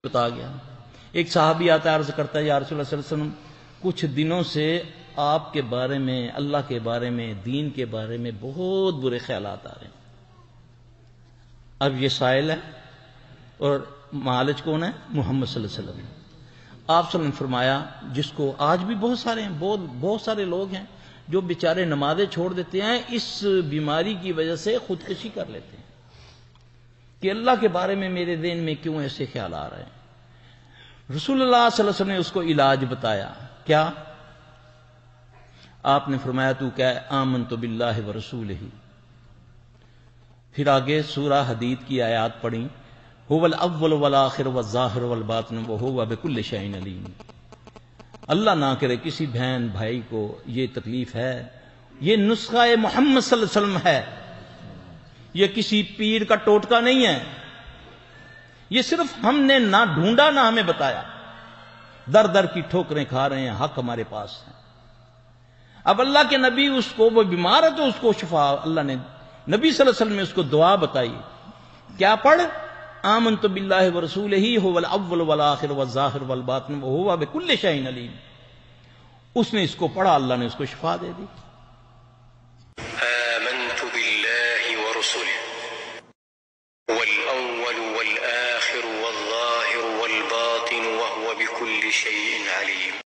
بتا گیا۔ ایک صحابی آتا ہے، عرض کرتا ہے یا رسول اللہ صلی اللہ علیہ وسلم کچھ دنوں سے آپ کے بارے میں، اللہ کے بارے میں، دین کے بارے میں بہت برے خیالات آ رہے ہیں۔ اب یہ سائل ہے اور معالج کون ہے؟ محمد صلی اللہ علیہ وسلم۔ آپ صلی اللہ علیہ وسلم نے فرمایا، جس کو آج بھی بہت سارے ہیں، بہت سارے لوگ ہیں جو بیچارے نمازیں چھوڑ دیتے ہیں، اس بیماری کی وجہ سے خودکشی کر لیتے ہیں کہ اللہ کے بارے میں میرے ذہن میں کیوں ایسے خیال آ رہے ہیں۔ رسول اللہ صلی اللہ علیہ وسلم نے اس کو علاج بتایا۔ کیا؟ آپ نے فرمایا تو کیا آمنت باللہ ورسولہ، پھر آگے سورہ حدید کی آیات پڑھی، هو الاول والآخر والظاہر والباطن وهو بكل شیء علیم۔ اللہ نہ کرے کسی بہن بھائی کو یہ تکلیف ہے، یہ نسخہ محمد صلی اللہ علیہ وسلم ہے، یہ کسی پیر کا ٹوٹکا نہیں ہے، یہ صرف ہم نے نہ ڈھونڈا نہ ہمیں بتایا، در در کی ٹھوکریں کھا رہے ہیں، حق ہمارے پاس ہے۔ اب اللہ کے نبی اس کو، وہ بیمار ہے تو اس کو شفا، اللہ نے نبی صلی اللہ علیہ وسلم نے اس کو دعا بتائی، کیا پڑھ؟ آمنت باللہ ورسولہ هو الاول والآخر والظاہر والباطن وهو بكل شیء علیم۔ اس نے اس کو پڑھا، اللہ نے اس کو شفا دے دی۔ آمنت باللہ ورسولہ والأول والآخر والظاہر والباطن وهو بكل شیء علیم۔